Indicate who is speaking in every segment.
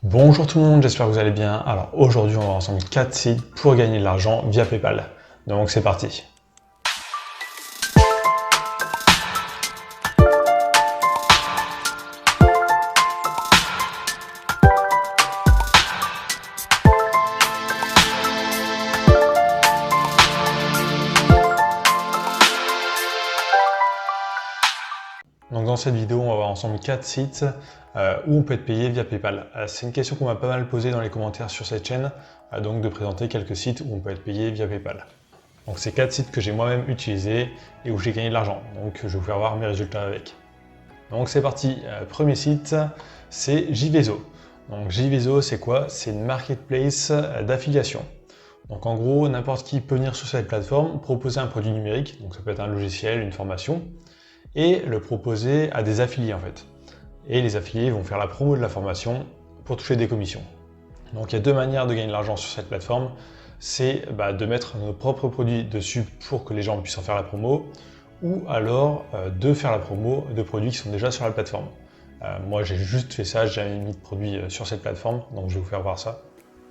Speaker 1: Bonjour tout le monde, j'espère que vous allez bien. Alors aujourd'hui on va voir ensemble 4 sites pour gagner de l'argent via PayPal. Donc c'est parti. Donc dans cette vidéo, on va voir ensemble 4 sites où on peut être payé via PayPal. C'est une question qu'on m'a pas mal posée dans les commentaires sur cette chaîne, donc de présenter quelques sites où on peut être payé via PayPal. Donc c'est 4 sites que j'ai moi-même utilisés et où j'ai gagné de l'argent. Donc je vais vous faire voir mes résultats avec. Donc c'est parti, premier site, c'est JVezo. Donc JVezo, c'est quoi? C'est une marketplace d'affiliation. Donc en gros, n'importe qui peut venir sur cette plateforme, proposer un produit numérique, donc ça peut être un logiciel, une formation, et le proposer à des affiliés en fait. Et les affiliés vont faire la promo de la formation pour toucher des commissions. Donc il y a deux manières de gagner de l'argent sur cette plateforme. C'est de mettre nos propres produits dessus pour que les gens puissent en faire la promo, ou alors de faire la promo de produits qui sont déjà sur la plateforme. Moi j'ai juste fait ça, j'ai jamais mis de produits sur cette plateforme, donc je vais vous faire voir ça.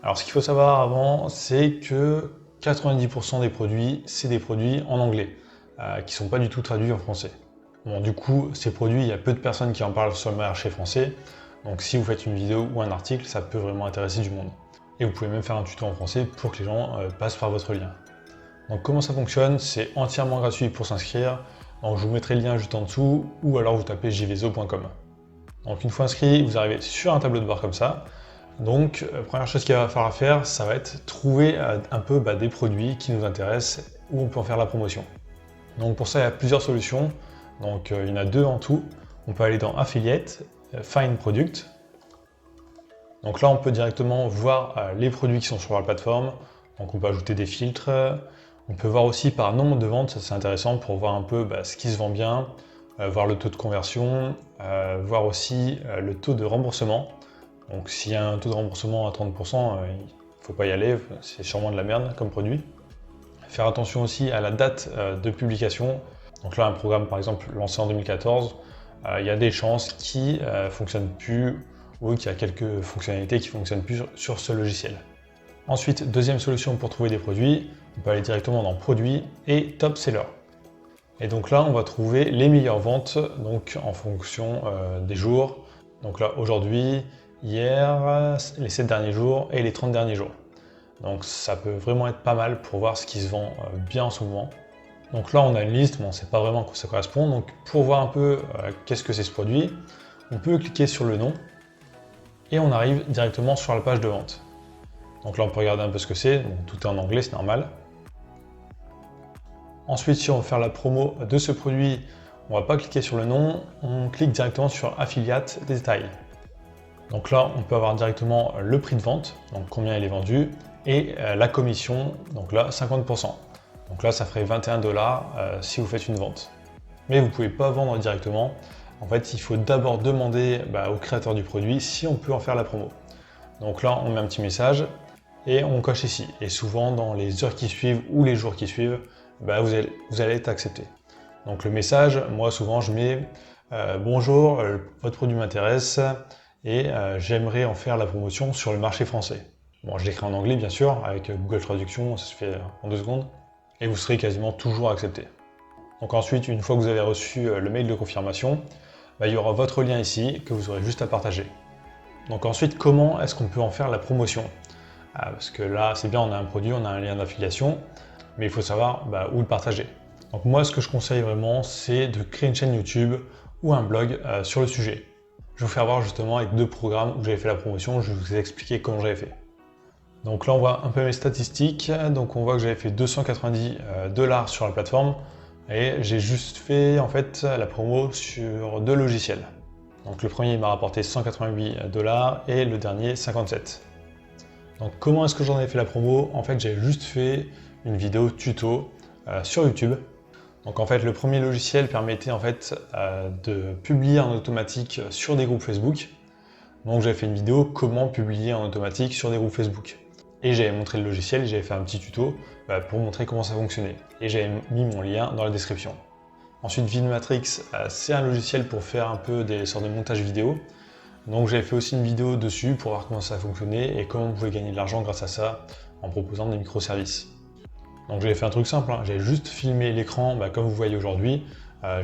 Speaker 1: Alors ce qu'il faut savoir avant, c'est que 90% des produits, c'est des produits en anglais, qui ne sont pas du tout traduits en français. Bon, du coup, ces produits, il y a peu de personnes qui en parlent sur le marché français, donc si vous faites une vidéo ou un article, ça peut vraiment intéresser du monde. Et vous pouvez même faire un tuto en français pour que les gens passent par votre lien. Donc comment ça fonctionne? C'est entièrement gratuit pour s'inscrire, donc je vous mettrai le lien juste en dessous, ou alors vous tapez jvezo.com. Donc une fois inscrit, vous arrivez sur un tableau de bord comme ça. Donc première chose qu'il va falloir faire, ça va être trouver un peu des produits qui nous intéressent, où on peut en faire la promotion. Donc pour ça, il y a plusieurs solutions. Donc il y en a deux en tout. On peut aller dans Affiliate, Find Product. Donc là, on peut directement voir les produits qui sont sur la plateforme. Donc on peut ajouter des filtres. On peut voir aussi par nombre de ventes, ça c'est intéressant pour voir un peu ce qui se vend bien, voir le taux de conversion, voir aussi le taux de remboursement. Donc s'il y a un taux de remboursement à 30%, il ne faut pas y aller, c'est sûrement de la merde comme produit. Faire attention aussi à la date de publication. Donc là, un programme par exemple lancé en 2014, il y a des chances qu'il ne fonctionne plus ou qu'il y a quelques fonctionnalités qui ne fonctionnent plus sur ce logiciel. Ensuite, deuxième solution pour trouver des produits, on peut aller directement dans Produits et Top Seller. Et donc là, on va trouver les meilleures ventes donc en fonction des jours. Donc là, aujourd'hui, hier, les 7 derniers jours et les 30 derniers jours. Donc ça peut vraiment être pas mal pour voir ce qui se vend bien en ce moment. Donc là, on a une liste, mais on ne sait pas vraiment à quoi ça correspond. Donc pour voir un peu qu'est-ce que c'est ce produit, on peut cliquer sur le nom et on arrive directement sur la page de vente. Donc là, on peut regarder un peu ce que c'est. Donc, tout est en anglais, c'est normal. Ensuite, si on veut faire la promo de ce produit, on ne va pas cliquer sur le nom, on clique directement sur Affiliate détail. Donc là, on peut avoir directement le prix de vente, donc combien il est vendu, et la commission, donc là 50%. Donc là, ça ferait 21 $ si vous faites une vente. Mais vous ne pouvez pas vendre directement. En fait, il faut d'abord demander au créateur du produit si on peut en faire la promo. Donc là, on met un petit message et on coche ici. Et souvent, dans les heures qui suivent ou les jours qui suivent, vous allez être accepté. Donc le message, moi souvent, je mets bonjour, votre produit m'intéresse et j'aimerais en faire la promotion sur le marché français. Bon, je l'écris en anglais bien sûr, avec Google Traduction, ça se fait en 2 secondes, et vous serez quasiment toujours accepté. Donc ensuite, une fois que vous avez reçu le mail de confirmation, il y aura votre lien ici que vous aurez juste à partager. Donc ensuite, comment est-ce qu'on peut en faire la promotion? Parce que là, c'est bien, on a un produit, on a un lien d'affiliation, mais il faut savoir où le partager. Donc moi, ce que je conseille vraiment, c'est de créer une chaîne YouTube ou un blog sur le sujet. Je vais vous faire voir justement avec 2 programmes où j'avais fait la promotion, je vais vous expliquer comment j'avais fait. Donc là, on voit un peu mes statistiques. Donc on voit que j'avais fait 290 $ sur la plateforme et j'ai juste fait en fait la promo sur 2 logiciels. Donc le premier il m'a rapporté 188 $ et le dernier 57. Donc comment est-ce que j'en ai fait la promo? En fait, j'ai juste fait une vidéo tuto sur YouTube. Donc en fait, le premier logiciel permettait en fait de publier en automatique sur des groupes Facebook. Donc j'avais fait une vidéo comment publier en automatique sur des groupes Facebook. Et j'avais montré le logiciel et j'avais fait un petit tuto pour montrer comment ça fonctionnait. Et j'avais mis mon lien dans la description. Ensuite, Vidmatrix, c'est un logiciel pour faire un peu des sortes de montage vidéo. Donc j'avais fait aussi une vidéo dessus pour voir comment ça fonctionnait et comment vous pouvez gagner de l'argent grâce à ça en proposant des microservices. Donc j'avais fait un truc simple, hein. J'avais juste filmé l'écran comme vous voyez aujourd'hui.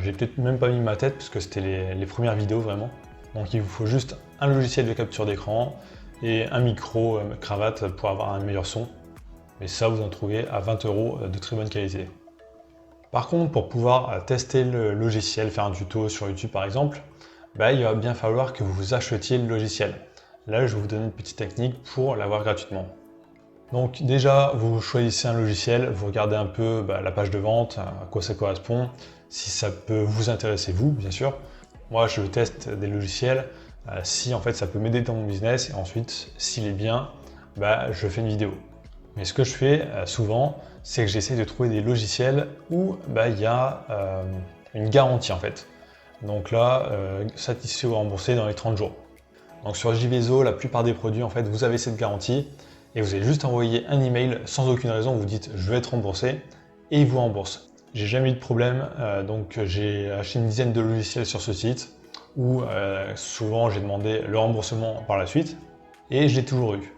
Speaker 1: J'ai peut-être même pas mis ma tête parce que c'était les premières vidéos vraiment. Donc il vous faut juste un logiciel de capture d'écran et un micro cravate pour avoir un meilleur son. Mais ça, vous en trouvez à 20 € de très bonne qualité. Par contre, pour pouvoir tester le logiciel, faire un tuto sur YouTube par exemple, il va bien falloir que vous achetiez le logiciel. Là, je vais vous donner une petite technique pour l'avoir gratuitement. Donc déjà, vous choisissez un logiciel, vous regardez un peu la page de vente, à quoi ça correspond, si ça peut vous intéresser vous, bien sûr. Moi, je teste des logiciels, si en fait ça peut m'aider dans mon business, et ensuite, s'il est bien, je fais une vidéo. Mais ce que je fais souvent, c'est que j'essaie de trouver des logiciels où il y a une garantie en fait. Donc là, satisfait ou remboursé dans les 30 jours. Donc sur JVZO, la plupart des produits, en fait, vous avez cette garantie et vous allez juste envoyer un email sans aucune raison, vous dites je vais être remboursé et il vous rembourse. J'ai jamais eu de problème, donc j'ai acheté une dizaine de logiciels sur ce site où souvent j'ai demandé le remboursement par la suite et je l'ai toujours eu.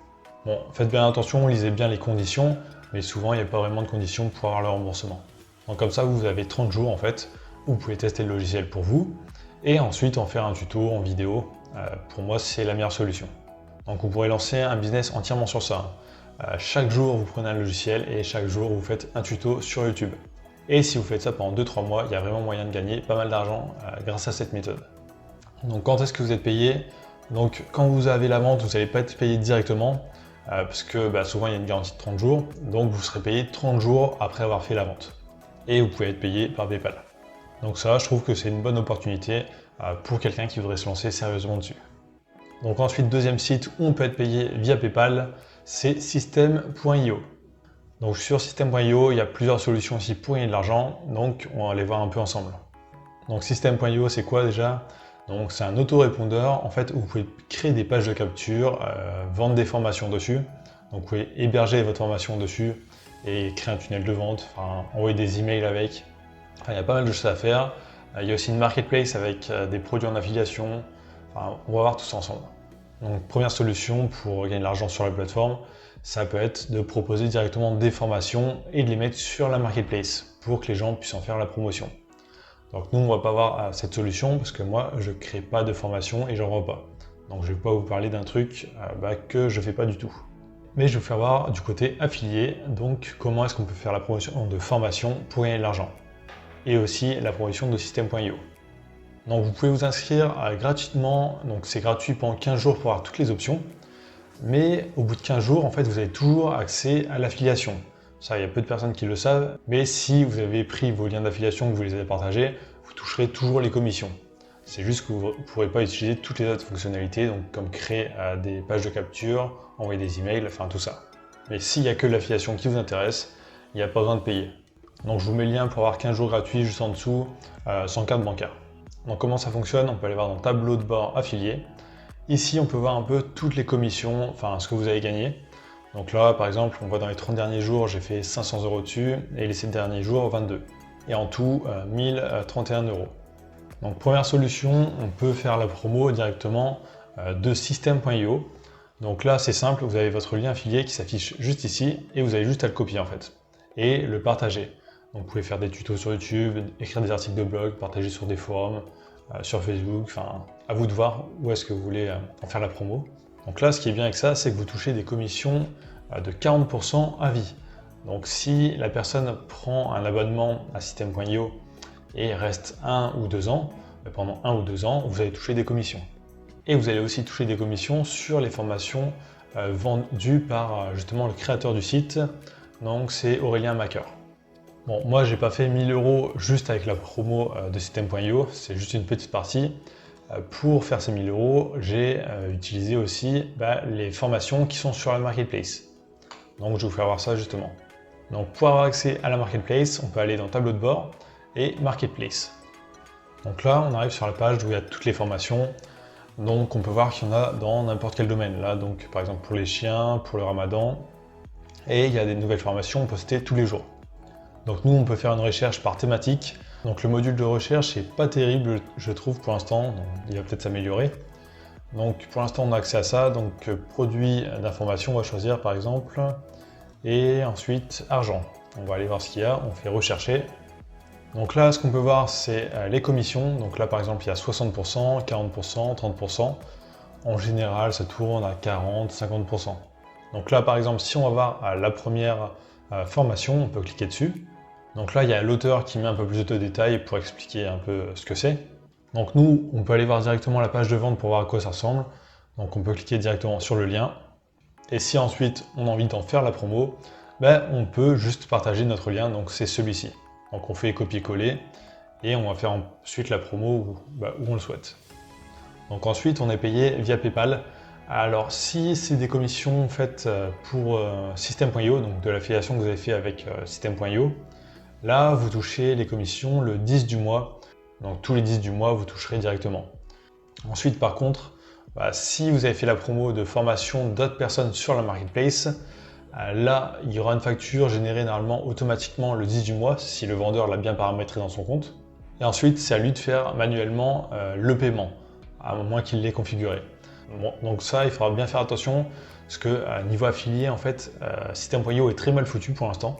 Speaker 1: Bon, faites bien attention, lisez bien les conditions, mais souvent il n'y a pas vraiment de conditions pour avoir le remboursement. Donc comme ça, vous avez 30 jours en fait, où vous pouvez tester le logiciel pour vous, et ensuite en faire un tuto en vidéo. Pour moi, c'est la meilleure solution. Donc vous pourrez lancer un business entièrement sur ça. Chaque jour, vous prenez un logiciel et chaque jour, vous faites un tuto sur YouTube. Et si vous faites ça pendant 2-3 mois, il y a vraiment moyen de gagner pas mal d'argent grâce à cette méthode. Donc quand est-ce que vous êtes payé? Donc quand vous avez la vente, vous n'allez pas être payé directement, parce que souvent il y a une garantie de 30 jours, donc vous serez payé 30 jours après avoir fait la vente. Et vous pouvez être payé par PayPal. Donc ça, je trouve que c'est une bonne opportunité pour quelqu'un qui voudrait se lancer sérieusement dessus. Donc ensuite, deuxième site où on peut être payé via PayPal, c'est System.io. Donc sur System.io, il y a plusieurs solutions aussi pour gagner de l'argent, donc on va les voir un peu ensemble. Donc System.io, c'est quoi déjà? Donc c'est un autorépondeur en fait où vous pouvez créer des pages de capture, vendre des formations dessus. Donc vous pouvez héberger votre formation dessus et créer un tunnel de vente, envoyer des emails avec. Il y a pas mal de choses à faire. Il y a aussi une marketplace avec des produits en affiliation. On va voir tout ça ensemble. Donc première solution pour gagner de l'argent sur la plateforme, ça peut être de proposer directement des formations et de les mettre sur la marketplace pour que les gens puissent en faire la promotion. Donc nous, on ne va pas voir cette solution parce que moi, je ne crée pas de formation et j'en vends pas. Donc je ne vais pas vous parler d'un truc que je ne fais pas du tout. Mais je vais vous faire voir du côté affilié, donc comment est-ce qu'on peut faire la promotion de formation pour gagner de l'argent. Et aussi la promotion de System.io. Donc vous pouvez vous inscrire gratuitement, donc c'est gratuit pendant 15 jours pour avoir toutes les options. Mais au bout de 15 jours, en fait, vous avez toujours accès à l'affiliation. Ça, il y a peu de personnes qui le savent, mais si vous avez pris vos liens d'affiliation, que vous les avez partagés, vous toucherez toujours les commissions. C'est juste que vous ne pourrez pas utiliser toutes les autres fonctionnalités, donc comme créer des pages de capture, envoyer des emails, tout ça. Mais s'il n'y a que l'affiliation qui vous intéresse, il n'y a pas besoin de payer. Donc je vous mets le lien pour avoir 15 jours gratuits juste en dessous, sans carte bancaire. Donc comment ça fonctionne? On peut aller voir dans le tableau de bord affilié. Ici, on peut voir un peu toutes les commissions, ce que vous avez gagné. Donc là, par exemple, on voit dans les 30 derniers jours, j'ai fait 500 € dessus, et les 7 derniers jours, 22. Et en tout, 1031 €. Donc première solution, on peut faire la promo directement de System.io. Donc là, c'est simple, vous avez votre lien affilié qui s'affiche juste ici, et vous avez juste à le copier en fait, et le partager. Donc vous pouvez faire des tutos sur YouTube, écrire des articles de blog, partager sur des forums, sur Facebook, à vous de voir où est-ce que vous voulez en faire la promo. Donc là, ce qui est bien avec ça, c'est que vous touchez des commissions de 40% à vie. Donc si la personne prend un abonnement à System.io et reste 1 ou 2 ans, pendant 1 ou 2 ans, vous allez toucher des commissions. Et vous allez aussi toucher des commissions sur les formations vendues par justement le créateur du site, donc c'est Aurélien Macker. Bon, moi j'ai pas fait 1000 € juste avec la promo de System.io, c'est juste une petite partie. Pour faire ces 1000 €, j'ai utilisé aussi les formations qui sont sur la marketplace. Donc je vais vous faire voir ça justement. Donc pour avoir accès à la marketplace, on peut aller dans tableau de bord et marketplace. Donc là, on arrive sur la page où il y a toutes les formations. Donc on peut voir qu'il y en a dans n'importe quel domaine. Là, donc par exemple pour les chiens, pour le ramadan. Et il y a des nouvelles formations postées tous les jours. Donc nous, on peut faire une recherche par thématique. Donc le module de recherche n'est pas terrible, je trouve, pour l'instant. Il va peut-être s'améliorer. Donc pour l'instant on a accès à ça, donc produit d'information, on va choisir par exemple, et ensuite argent. On va aller voir ce qu'il y a, on fait rechercher. Donc là ce qu'on peut voir c'est les commissions, donc là par exemple il y a 60%, 40%, 30%. En général ça tourne à 40, 50%. Donc là par exemple si on va voir la première formation, on peut cliquer dessus. Donc là il y a l'auteur qui met un peu plus de détails pour expliquer un peu ce que c'est. Donc nous, on peut aller voir directement la page de vente pour voir à quoi ça ressemble. Donc on peut cliquer directement sur le lien. Et si ensuite on a envie d'en faire la promo, ben, on peut juste partager notre lien, donc c'est celui-ci. Donc on fait copier-coller et on va faire ensuite la promo où on le souhaite. Donc ensuite on est payé via PayPal. Alors si c'est des commissions faites pour System.io, donc de l'affiliation que vous avez fait avec System.io, là vous touchez les commissions le 10 du mois. Donc tous les 10 du mois, vous toucherez directement. Ensuite, par contre, si vous avez fait la promo de formation d'autres personnes sur la marketplace, là, il y aura une facture générée normalement automatiquement le 10 du mois, si le vendeur l'a bien paramétré dans son compte. Et ensuite, c'est à lui de faire manuellement le paiement, à moins qu'il l'ait configuré. Bon, donc ça, il faudra bien faire attention, parce que niveau affilié, en fait, System.io est très mal foutu pour l'instant.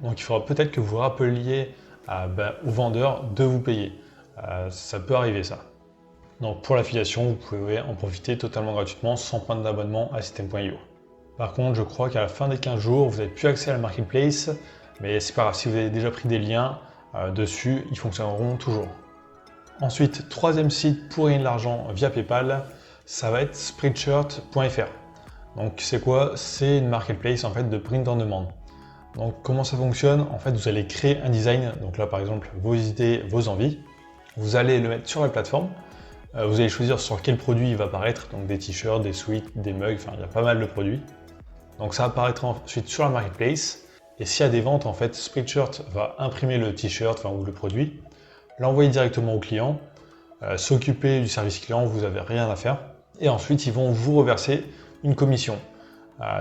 Speaker 1: Donc il faudra peut-être que vous rappeliez au vendeur de vous payer. Ça peut arriver ça. Donc pour l'affiliation, vous pouvez en profiter totalement gratuitement sans prendre d'abonnement à System.io. Par contre, je crois qu'à la fin des 15 jours, vous n'avez plus accès à la marketplace, mais c'est pas grave, si vous avez déjà pris des liens dessus, ils fonctionneront toujours. Ensuite, troisième site pour gagner de l'argent via PayPal, ça va être Spreadshirt.fr. Donc c'est quoi? C'est une marketplace en fait de print on demand. Donc comment ça fonctionne? En fait, vous allez créer un design, donc là par exemple vos idées, vos envies. Vous allez le mettre sur la plateforme, vous allez choisir sur quel produit il va apparaître, donc des t-shirts, des sweats, des mugs, enfin il y a pas mal de produits. Donc ça apparaîtra ensuite sur la marketplace, et s'il y a des ventes, en fait, Spreadshirt va imprimer le t-shirt ou le produit, l'envoyer directement au client, s'occuper du service client, vous n'avez rien à faire, et ensuite ils vont vous reverser une commission.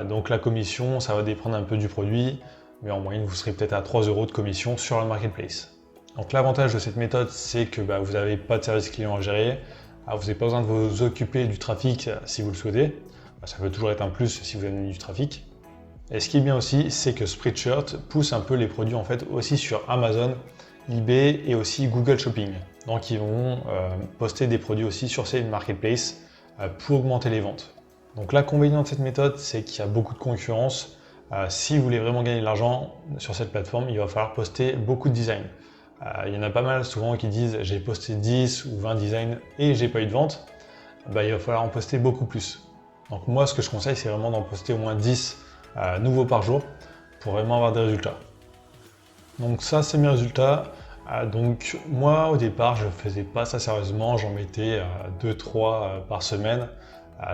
Speaker 1: Donc la commission, ça va dépendre un peu du produit, mais en moyenne vous serez peut-être à 3 € de commission sur la marketplace. Donc l'avantage de cette méthode, c'est que vous n'avez pas de service client à gérer, vous n'avez pas besoin de vous occuper du trafic si vous le souhaitez. Ça peut toujours être un plus si vous avez du trafic. Et ce qui est bien aussi, c'est que Spreadshirt pousse un peu les produits en fait aussi sur Amazon, eBay et aussi Google Shopping. Donc ils vont poster des produits aussi sur ces marketplaces pour augmenter les ventes. Donc l'inconvénient de cette méthode, c'est qu'il y a beaucoup de concurrence. Si vous voulez vraiment gagner de l'argent sur cette plateforme, il va falloir poster beaucoup de designs. Il y en a pas mal souvent qui disent j'ai posté 10 ou 20 designs et j'ai pas eu de vente. Il va falloir en poster beaucoup plus. Donc moi ce que je conseille c'est vraiment d'en poster au moins 10 nouveaux par jour pour vraiment avoir des résultats. Donc ça c'est mes résultats. Donc moi au départ je faisais pas ça sérieusement, j'en mettais 2-3 par semaine.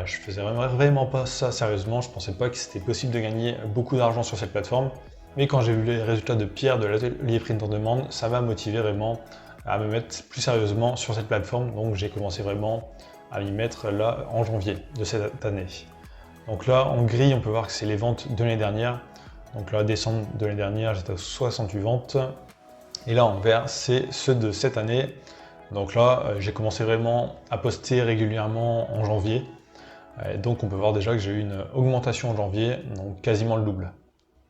Speaker 1: Je faisais vraiment pas ça sérieusement, je pensais pas que c'était possible de gagner beaucoup d'argent sur cette plateforme. Mais quand j'ai vu les résultats de Pierre de l'atelier print on demand, ça m'a motivé vraiment à me mettre plus sérieusement sur cette plateforme. Donc j'ai commencé vraiment à m'y mettre là en janvier de cette année. Donc là en gris on peut voir que c'est les ventes de l'année dernière. Donc là décembre de l'année dernière j'étais à 68 ventes. Et là en vert c'est ceux de cette année. Donc là j'ai commencé vraiment à poster régulièrement en janvier. Et donc on peut voir déjà que j'ai eu une augmentation en janvier, donc quasiment le double.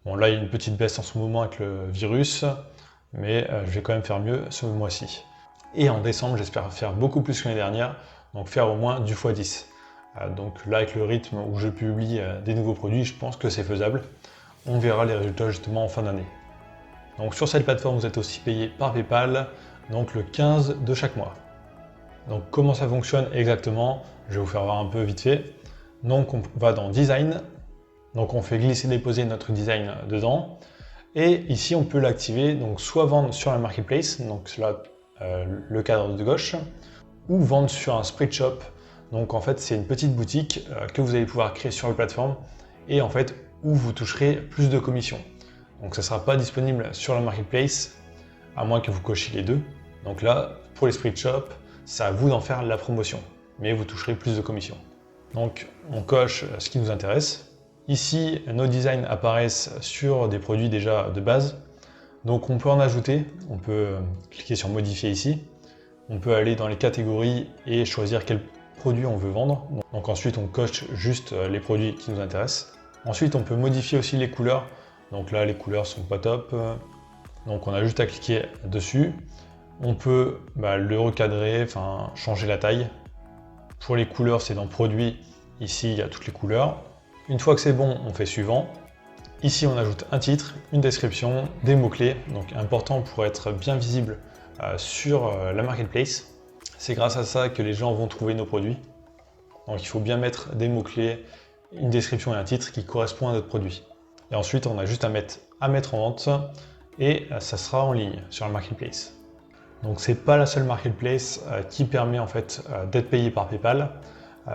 Speaker 1: Bon là il y a une petite baisse en ce moment avec le virus, mais je vais quand même faire mieux ce mois-ci. Et en décembre j'espère faire beaucoup plus que l'année dernière, donc faire au moins du x10. Donc là avec le rythme où je publie des nouveaux produits, je pense que c'est faisable. On verra les résultats justement en fin d'année. Donc sur cette plateforme vous êtes aussi payé par PayPal, donc le 15 de chaque mois. Donc comment ça fonctionne exactement? Je vais vous faire voir un peu vite fait. Donc on va dans Design. Donc on fait glisser-déposer notre design dedans. Et ici on peut l'activer, donc soit vendre sur la marketplace, donc là le cadre de gauche, ou vendre sur un Spreadshop. Donc en fait c'est une petite boutique que vous allez pouvoir créer sur la plateforme et en fait où vous toucherez plus de commissions. Donc ça ne sera pas disponible sur la marketplace à moins que vous cochiez les deux. Donc là pour les Spreadshop, c'est à vous d'en faire la promotion, mais vous toucherez plus de commissions. Donc on coche ce qui nous intéresse. Ici, nos designs apparaissent sur des produits déjà de base. Donc on peut en ajouter, on peut cliquer sur modifier ici. On peut aller dans les catégories et choisir quel produits on veut vendre. Donc ensuite on coche juste les produits qui nous intéressent. Ensuite on peut modifier aussi les couleurs. Donc là les couleurs sont pas top. Donc on a juste à cliquer dessus. On peut le recadrer, enfin changer la taille. Pour les couleurs c'est dans produits. Ici il y a toutes les couleurs. Une fois que c'est bon, on fait suivant. Ici on ajoute un titre, une description, des mots-clés. Donc important pour être bien visible sur la marketplace. C'est grâce à ça que les gens vont trouver nos produits. Donc il faut bien mettre des mots-clés, une description et un titre qui correspondent à notre produit. Et ensuite on a juste à mettre en vente et ça sera en ligne sur la marketplace. Donc c'est pas la seule marketplace qui permet en fait d'être payé par PayPal.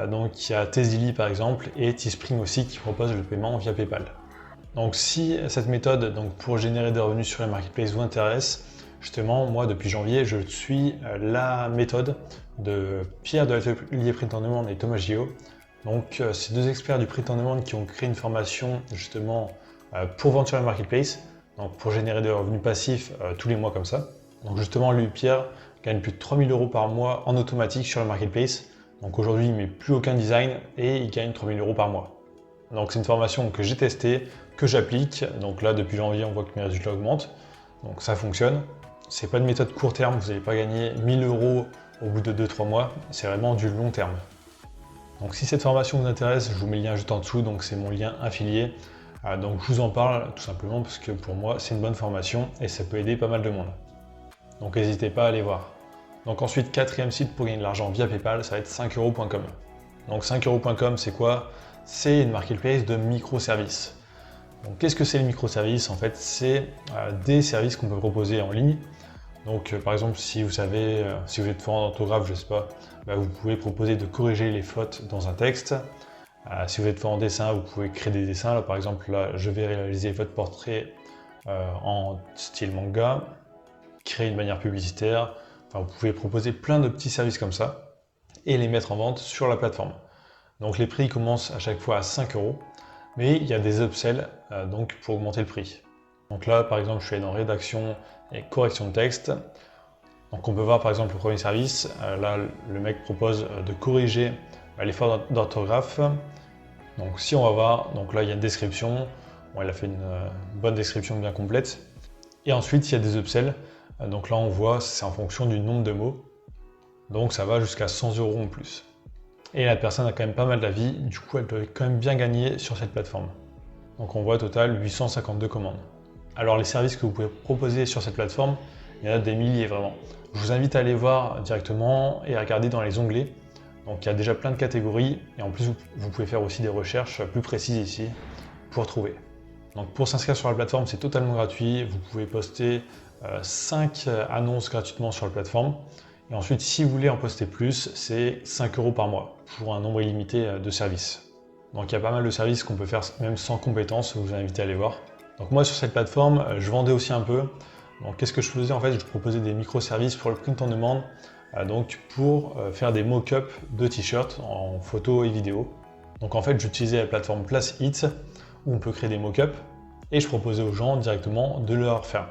Speaker 1: Donc il y a Tezily par exemple et Teespring aussi qui propose le paiement via PayPal. Donc si cette méthode pour générer des revenus sur les marketplaces vous intéresse, justement moi depuis janvier je suis la méthode de Pierre de l'atelier Print on Demand et Thomas Gillot. Donc ces deux experts du Print on Demand qui ont créé une formation justement pour vendre sur la marketplace, donc pour générer des revenus passifs tous les mois comme ça. Donc justement lui Pierre gagne plus de 3000 € par mois en automatique sur la marketplace. Donc aujourd'hui il ne met plus aucun design et il gagne 3000 € par mois. Donc c'est une formation que j'ai testée, que j'applique. Donc là depuis janvier on voit que mes résultats augmentent. Donc ça fonctionne. C'est pas une méthode court terme, vous n'allez pas gagner 1000 € au bout de 2-3 mois, c'est vraiment du long terme. Donc si cette formation vous intéresse, je vous mets le lien juste en dessous, donc c'est mon lien affilié. Donc je vous en parle tout simplement parce que pour moi c'est une bonne formation et ça peut aider pas mal de monde. Donc n'hésitez pas à aller voir. Donc ensuite, quatrième site pour gagner de l'argent via PayPal, ça va être 5euros.com. Donc 5euros.com c'est quoi? C'est une marketplace de microservices. Donc qu'est-ce que c'est les microservices? En fait c'est des services qu'on peut proposer en ligne. Donc par exemple si vous savez, si vous êtes fort en orthographe, je sais pas, vous pouvez proposer de corriger les fautes dans un texte. Si vous êtes fort en dessin, vous pouvez créer des dessins. Là par exemple, là je vais réaliser votre portrait en style manga, créer une bannière publicitaire. Enfin, vous pouvez proposer plein de petits services comme ça et les mettre en vente sur la plateforme. Donc les prix commencent à chaque fois à 5 €, mais il y a des upsells donc pour augmenter le prix. Donc là par exemple je suis dans rédaction et correction de texte. Donc on peut voir par exemple le premier service, là le mec propose de corriger les fautes d'orthographe. Donc si on va voir, donc là il y a une description, bon, il a fait une bonne description bien complète. Et ensuite il y a des upsells, donc là on voit c'est en fonction du nombre de mots. Donc ça va jusqu'à 100 € en plus. Et la personne a quand même pas mal d'avis, du coup elle doit quand même bien gagner sur cette plateforme. Donc on voit au total 852 commandes. Alors les services que vous pouvez proposer sur cette plateforme, il y en a des milliers vraiment. Je vous invite à aller voir directement et à regarder dans les onglets. Donc il y a déjà plein de catégories et en plus vous pouvez faire aussi des recherches plus précises ici pour trouver. Donc pour s'inscrire sur la plateforme c'est totalement gratuit, vous pouvez poster 5 annonces gratuitement sur la plateforme. Et ensuite si vous voulez en poster plus, c'est 5 € par mois pour un nombre illimité de services. Donc il y a pas mal de services qu'on peut faire même sans compétences, je vous invite à aller voir. Donc moi sur cette plateforme, je vendais aussi un peu. Donc qu'est-ce que je faisais en fait? Je proposais des microservices pour le print on demand, donc pour faire des mock-ups de t-shirts en photo et vidéo. Donc en fait j'utilisais la plateforme PlaceIt où on peut créer des mock-ups et je proposais aux gens directement de leur faire.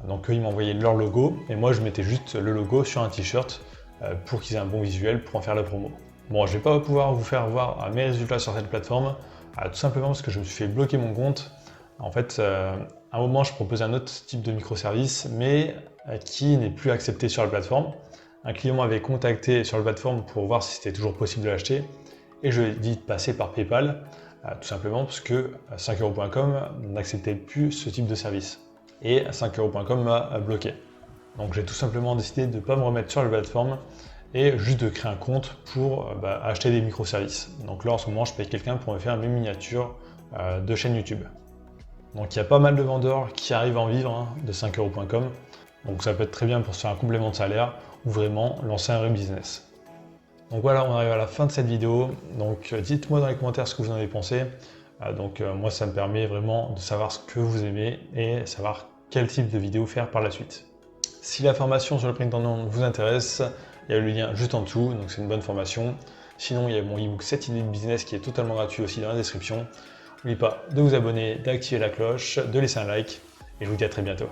Speaker 1: Donc eux ils m'envoyaient leur logo et moi je mettais juste le logo sur un t-shirt pour qu'ils aient un bon visuel pour en faire la promo. Bon, je vais pas pouvoir vous faire voir mes résultats sur cette plateforme, tout simplement parce que je me suis fait bloquer mon compte. En fait, à un moment, je proposais un autre type de microservice, mais qui n'est plus accepté sur la plateforme. Un client m'avait contacté sur la plateforme pour voir si c'était toujours possible de l'acheter, et je lui ai dit de passer par PayPal, tout simplement parce que 5euros.com n'acceptait plus ce type de service. Et 5euros.com m'a bloqué. Donc j'ai tout simplement décidé de ne pas me remettre sur la plateforme et juste de créer un compte pour acheter des microservices. Donc là en ce moment je paye quelqu'un pour me faire mes miniatures de chaîne YouTube. Donc il y a pas mal de vendeurs qui arrivent à en vivre de 5euros.com. Donc ça peut être très bien pour se faire un complément de salaire ou vraiment lancer un vrai business. Donc voilà, on arrive à la fin de cette vidéo. Donc dites-moi dans les commentaires ce que vous en avez pensé. Moi ça me permet vraiment de savoir ce que vous aimez et savoir quel type de vidéo faire par la suite. Si la formation sur le print on demand vous intéresse, il y a le lien juste en dessous, donc c'est une bonne formation. Sinon, il y a mon ebook 7 idées de business qui est totalement gratuit aussi dans la description. N'oubliez pas de vous abonner, d'activer la cloche, de laisser un like et je vous dis à très bientôt.